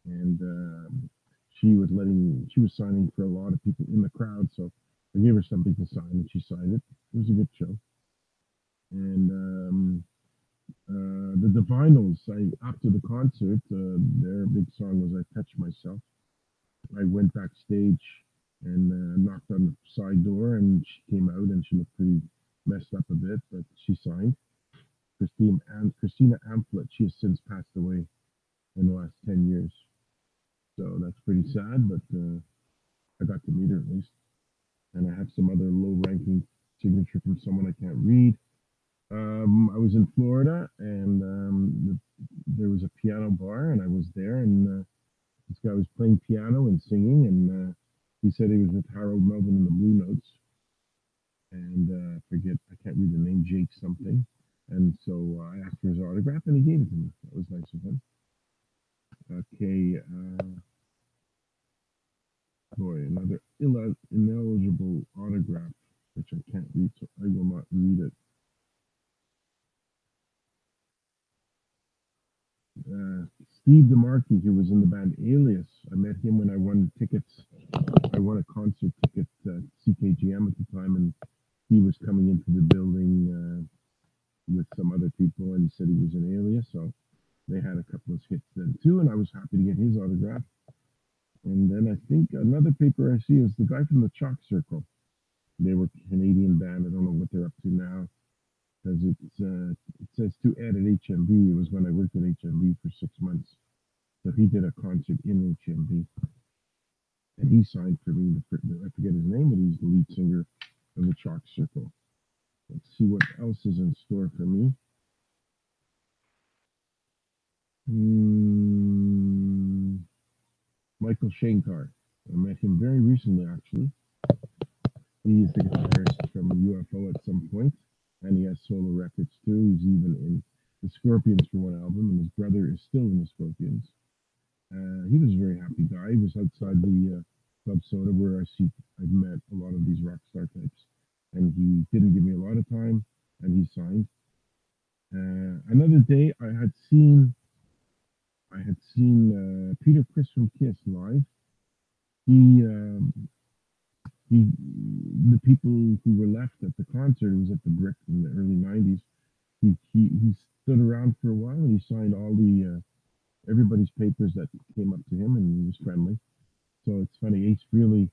and she was signing for a lot of people in the crowd. So I gave her something to sign, and she signed it. It was a good show. And the Divinyls, after the concert, their big song was "I Touch Myself." I went backstage and knocked on the side door, and she came out, and she looked pretty messed up a bit, but she signed. Christina Amplet, she has since passed away in the last 10 years. So that's pretty sad, but I got to meet her at least. And I have some other low ranking signature from someone I can't read. I was in Florida, and there was a piano bar, and I was there, and this guy was playing piano and singing, and he said he was with Harold Melvin and the Blue Notes. And I can't read the name, Jake something. And so I asked for his autograph, and he gave it to me. That was nice of him. Okay, boy, another ineligible autograph, which I can't read, so I will not read it. Steve DeMarchi, who was in the band Alias, I met him when I won tickets. I won a concert ticket at CKGM at the time, and he was coming into the building with some other people, and he said he was an Alias, so they had a couple of hits then too, and I was happy to get his autograph. And then I think another paper I see is the guy from the Chalk Circle. They were a Canadian band. I don't know what they're up to now, because it says to Ed at HMB. It was when I worked at HMB for 6 months. So he did a concert in HMB, and he signed for me. I forget his name, but he's the lead singer of the Chalk Circle. Let's see what else is in store for me. Michael Shankar. I met him very recently, actually. He's the guitarist from UFO at some point, and he has solo records too. He's even in the Scorpions for one album, and his brother is still in the Scorpions. He was a very happy guy. He was outside the Club Soda, where I've met a lot of these rock star types. and he didn't give me a lot of time, and he signed. Another day, I had seen Peter Criss from Kiss live. He he the people who were left at the concert, it was at the Brick in the early '90s. He stood around for a while, and he signed all the everybody's papers that came up to him, and he was friendly. So it's funny, Ace really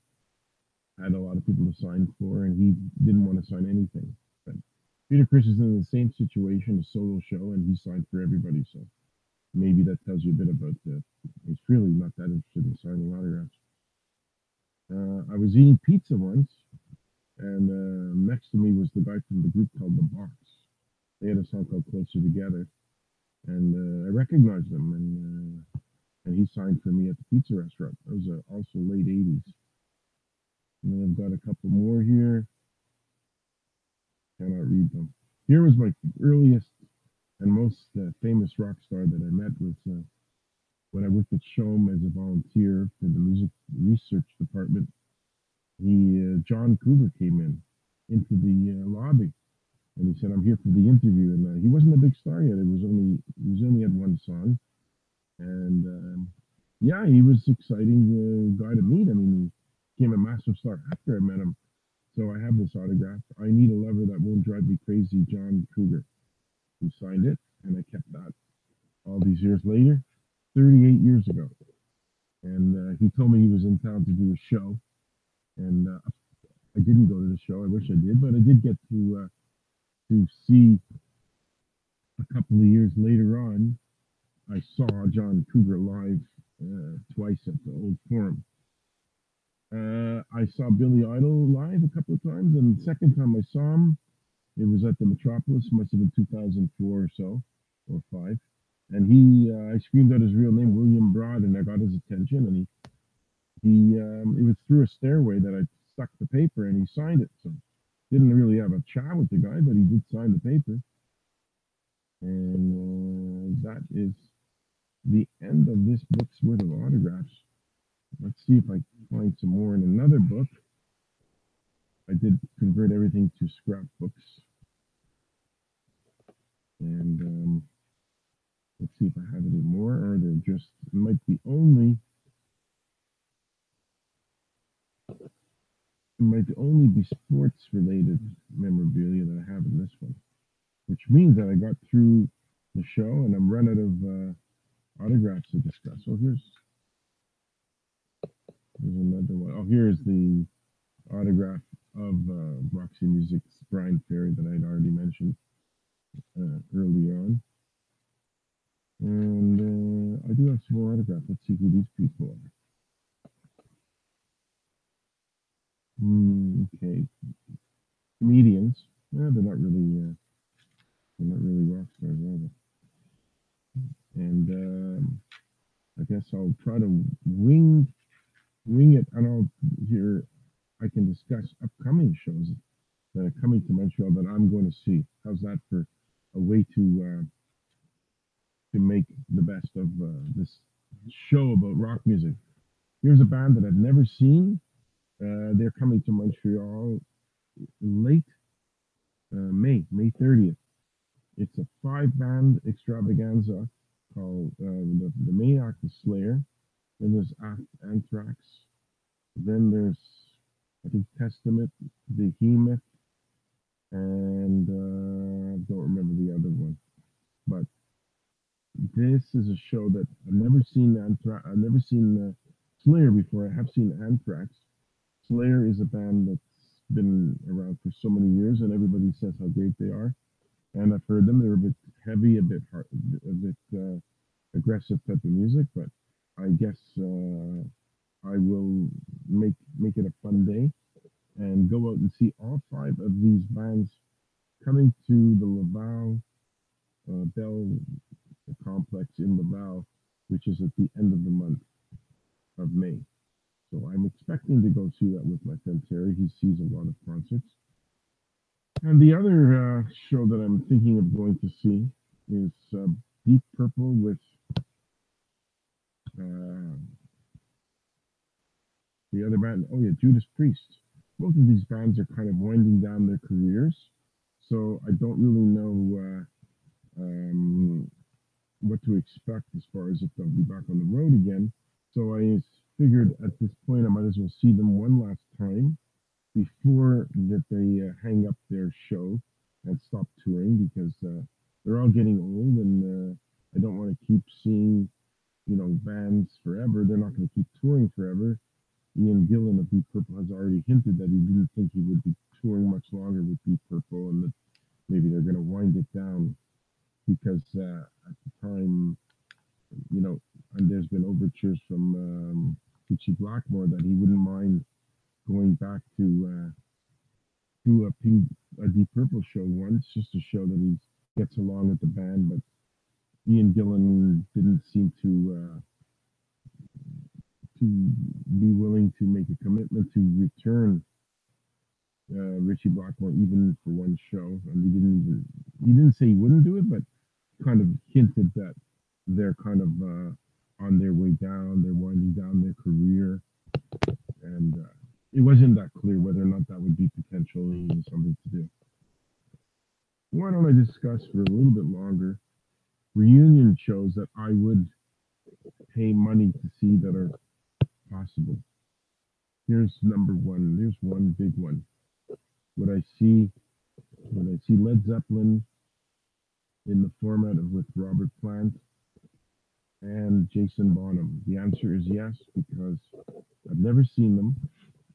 had a lot of people to sign for, and he didn't want to sign anything. But Peter Criss is in the same situation, a solo show, and he signed for everybody. So maybe that tells you a bit about he's really not that interested in signing autographs. I was eating pizza once, and next to me was the guy from the group called The Box. They had a song called Closer Together, and I recognized him, and he signed for me at the pizza restaurant. That was also late '80s. And then I've got a couple more here. Cannot read them. Here was my earliest and most famous rock star that I met was when I worked at Shome as a volunteer for the music research department. John Cougar came into the lobby, and he said, "I'm here for the interview." And he wasn't a big star yet. He was only had one song, and yeah, he was exciting guy to meet. I mean, he became a massive star after I met him. So I have this autograph. I need a lover that won't drive me crazy, John Cougar. He signed it, and I kept that all these years later, 38 years ago. And he told me he was in town to do a show, and I didn't go to the show. I wish I did, but I did get to see a couple of years later on. I saw John Cougar live twice at the Old Forum. I saw Billy Idol live a couple of times, and the second time I saw him, it was at the Metropolis. Must have been 2004 or so, or five. And I screamed out his real name, William Broad, and I got his attention. And it was through a stairway that I stuck the paper, and he signed it. So didn't really have a chat with the guy, but he did sign the paper. And that is the end of this book's worth of autographs. Let's see if I can find some more in another book. I did convert everything to scrapbooks. And let's see if I have any more, or they're just, it might be sports related memorabilia that I have in this one, which means that I got through the show and I'm run out of autographs to discuss. So here's another one. Oh, here's the autograph of Roxy Music's Brian Ferry that I'd already mentioned earlier on. And I do have some more autographs. Let's see who these people are. Okay, comedians. Yeah, they're not really rock stars, are they? And I guess I'll try to wing it, and I can discuss upcoming shows that are coming to Montreal that I'm going to see. How's that for a way to make the best of this show about rock music? Here's a band that I've never seen. They're coming to Montreal late May 30th. It's a 5-band extravaganza called the main act is Slayer. Then there's Anthrax. Then there's, I think, Testament, Behemoth, and I don't remember the other one. But this is a show that I've never seen. I've never seen Slayer before. I have seen Anthrax. Slayer is a band that's been around for so many years, and everybody says how great they are. And I've heard them. They're a bit heavy, a bit hard, a bit aggressive type of music. But I guess I will make it a fun day and go out and see all 5 of these bands coming to the Laval Bell complex in Laval, which is at the end of the month of May. So I'm expecting to go see that with my friend Terry. He sees a lot of concerts. And the other show that I'm thinking of going to see is Deep Purple with the other band. Oh yeah, Judas Priest. both of these bands are kind of winding down their careers, so I don't really know what to expect as far as if they'll be back on the road again. So I figured at this point I might as well see them one last time before that they hang up their show and stop touring, because they're all getting old, and I don't want to keep seeing bands forever. They're not going to keep touring forever. Ian Gillan of Deep Purple has already hinted that he didn't think he would be touring much longer with Deep Purple, and that maybe they're going to wind it down because at the time, and there's been overtures from Richie Blackmore that he wouldn't mind going back to do a Deep Purple show once, just to show that he gets along with the band. But Ian Gillan didn't seem to be willing to make a commitment to return Richie Blackmore even for one show, and he didn't say he wouldn't do it, but kind of hinted that they're kind of on their way down, they're winding down their career, and it wasn't that clear whether or not that would be potentially something to do. Why don't I discuss for a little bit longer reunion shows that I would pay money to see that are possible? Here's number one. Here's one big one. Would I see Led Zeppelin in the format of with Robert Plant and Jason Bonham? The answer is yes, because I've never seen them.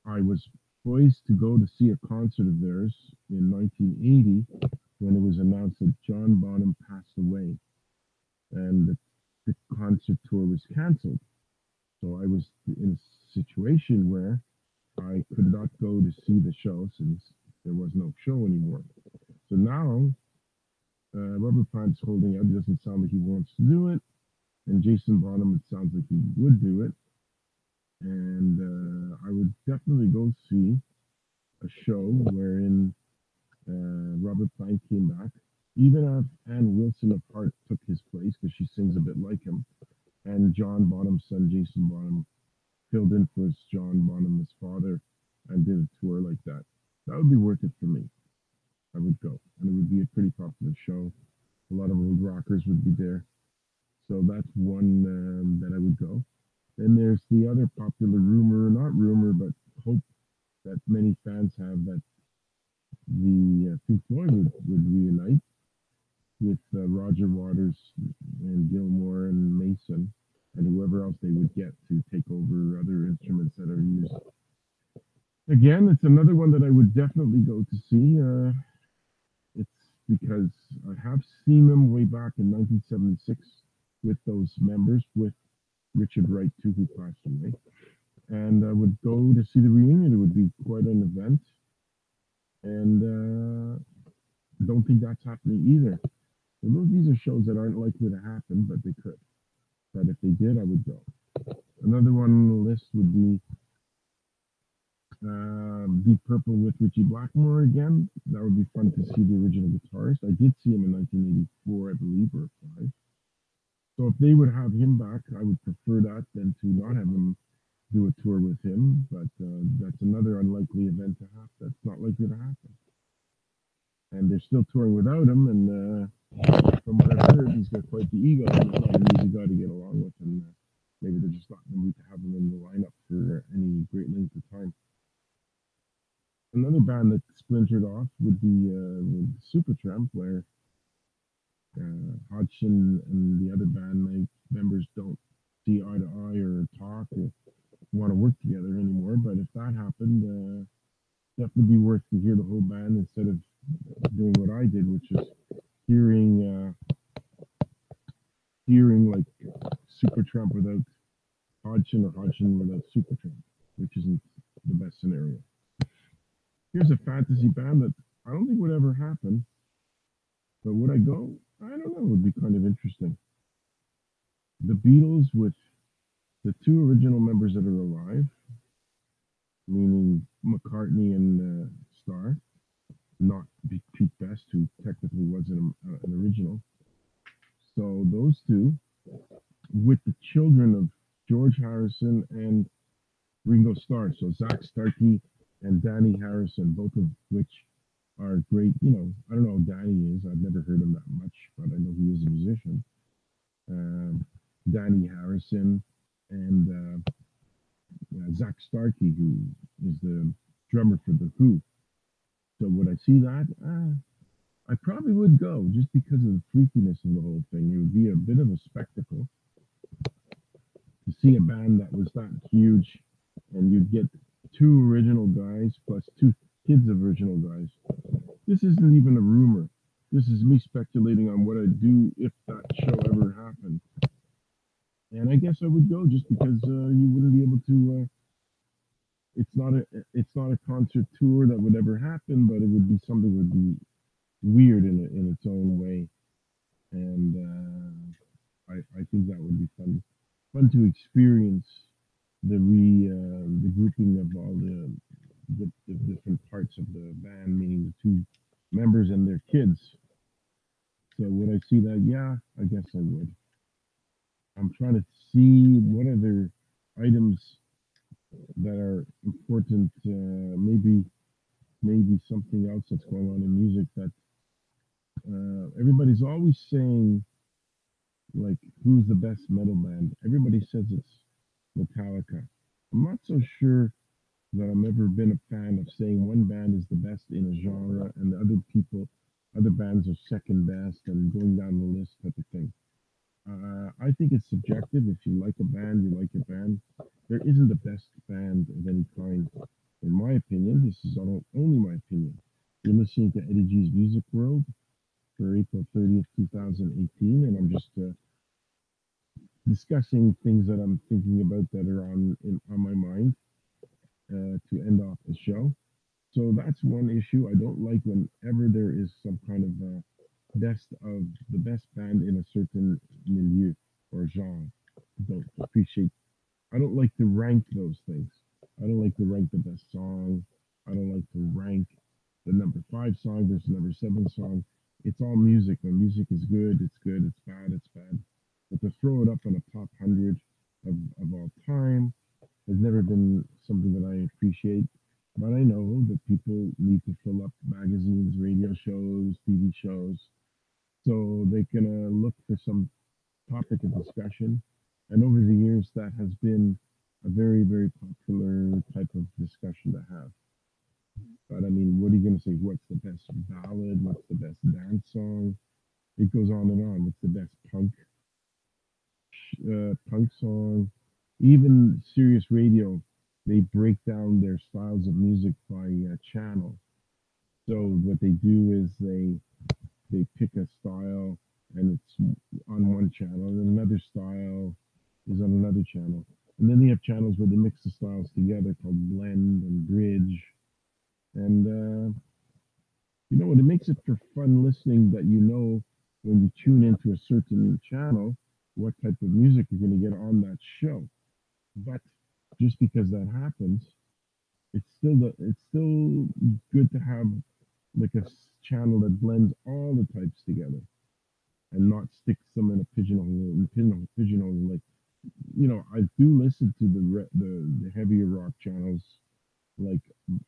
I was poised to go to see a concert of theirs in 1980 when it was announced that John Bonham passed away, and the concert tour was canceled. So I was in a situation where I could not go to see the show since there was no show anymore. So now Robert Plant's holding out. It doesn't sound like he wants to do it. And Jason Bonham, it sounds like he would do it. And I would definitely go see a show wherein Robert Plant came back. Even if Ann Wilson of Heart took his place, because she sings a bit like him, and John Bonham's son, Jason Bonham, filled in for John Bonham, his father, and did a tour like that. That would be worth it for me. I would go, and it would be a pretty popular show. A lot of old rockers would be there. So that's one that I would go. Then there's the other popular rumor, not rumor, but hope that many fans have, that the Pink Floyd would reunite with Roger Waters and Gilmore and Mason and whoever else they would get to take over other instruments that are used. Again, it's another one that I would definitely go to see. It's because I have seen them way back in 1976 with those members, with Richard Wright too, who passed away. And I would go to see the reunion. It would be quite an event. And I don't think that's happening either. These are shows that aren't likely to happen, but they could. But if they did, I would go. Another one on the list would be Deep Purple with Richie Blackmore again. That would be fun to see the original guitarist. I did see him in 1984, I believe, or 5. So if they would have him back, I would prefer that than to not have him do a tour with him. But that's another unlikely event to happen. That's not likely to happen. And they're still touring without him, and from what I've heard, he's got quite the ego, and he's not an easy guy to get along with, and maybe they're just not in the mood to have him in the lineup for any great length of time. Another band that splintered off would be Supertramp, where Hodgson and the other band members don't see eye to eye or talk or want to work together anymore. But if that happened, definitely be worth to hear the whole band instead of doing what I did, which is hearing like Supertramp without Hodgson, or Hodgson without Supertramp, which isn't the best scenario. Here's a fantasy band that I don't think would ever happen, but would I go? I don't know. It would be kind of interesting. The Beatles with the 2 original members that are alive, meaning McCartney and Starr, not Pete Best, who technically wasn't an original. So those 2, with the children of George Harrison and Ringo Starr. So Zach Starkey and Danny Harrison, both of which are great. I don't know who Danny is. I've never heard him that much, but I know he is a musician. Um, Danny Harrison and Zach Starkey, who is the drummer for The Who. So would I see that? I probably would go just because of the freakiness of the whole thing. It would be a bit of a spectacle to see a band that was that huge, and you'd get two original guys plus two kids of original guys. This isn't even a rumor. This is me speculating on what I'd do if that show ever happened. And I guess I would go just because you wouldn't be able to. It's not a concert tour that would ever happen, but it would be something that would be weird in its own way, and I think that would be fun to experience the grouping of all the different parts of the band, meaning the two members and their kids. So would I see that? Yeah, I guess I would. I'm trying to see what other items that are important. Maybe something else that's going on in music that everybody's always saying, like, who's the best metal band? Everybody says it's Metallica. I'm not so sure that I've ever been a fan of saying one band is the best in a genre and the other bands are second best and going down the list type of thing. I think it's subjective. If you like a band, you like a band. There isn't a best band of any kind, in my opinion. This is only my opinion. You're listening to Eddie G's Music World for April 30th, 2018, and I'm just discussing things that I'm thinking about that are on my mind to end off the show. So that's one issue. I don't like whenever there is some kind of best of the best band in a certain milieu or genre. Don't appreciate. I don't like to rank those things. I don't like to rank the best song. I don't like to rank the number five song versus number seven song. It's all music. When music is good, it's good. It's bad, it's bad. But to throw it up on a top 100 of all time has never been something that I appreciate. But I know that people need to fill up magazines, radio shows, TV shows, so they can look for some topic of discussion. And over the years, that has been a very, very popular type of discussion to have. But I mean, what are you going to say? What's the best ballad? What's the best dance song? It goes on and on. What's the best punk song? Even Sirius Radio, they break down their styles of music by channel. So what they do is they pick a style and it's on one channel, and another style is on another channel. And then they have channels where they mix the styles together called blend and bridge. And what? It makes it for fun listening that when you tune into a certain channel, what type of music you're going to get on that show. But just because that happens, it's still good to have like a channel that blends all the types together and not sticks them in a pigeonhole. Like, I do listen to the heavier rock channels. Like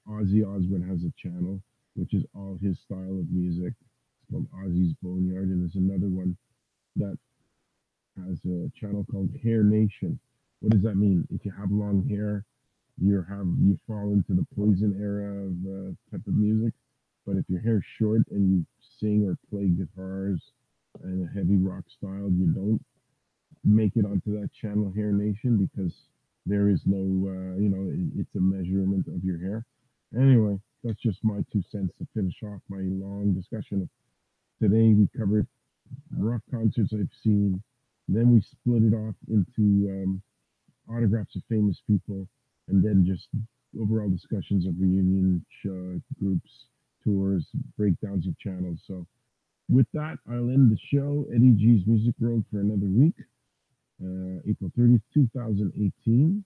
Ozzy Osbourne has a channel which is all his style of music. It's called Ozzy's Boneyard, and there's another one that has a channel called Hair Nation. What does that mean? If you have long hair, you fall into the Poison era of type of music. But if your hair's short and you sing or play guitars and a heavy rock style, you don't make it onto that channel, Hair Nation, because there is no, it's a measurement of your hair. Anyway, that's just my 2 cents to finish off my long discussion of today. We covered rock concerts I've seen. Then we split it off into autographs of famous people, and then just overall discussions of reunion groups, tours, breakdowns of channels. So with that, I'll end the show, Eddie G's Music World, for another week, April 30th, 2018.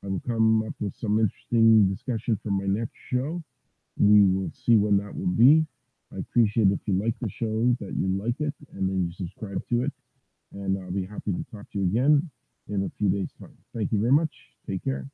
I will come up with some interesting discussion for my next show. We will see when that will be. I appreciate if you like the show, that you like it, and then you subscribe to it. And I'll be happy to talk to you again in a few days' time. Thank you very much. Take care.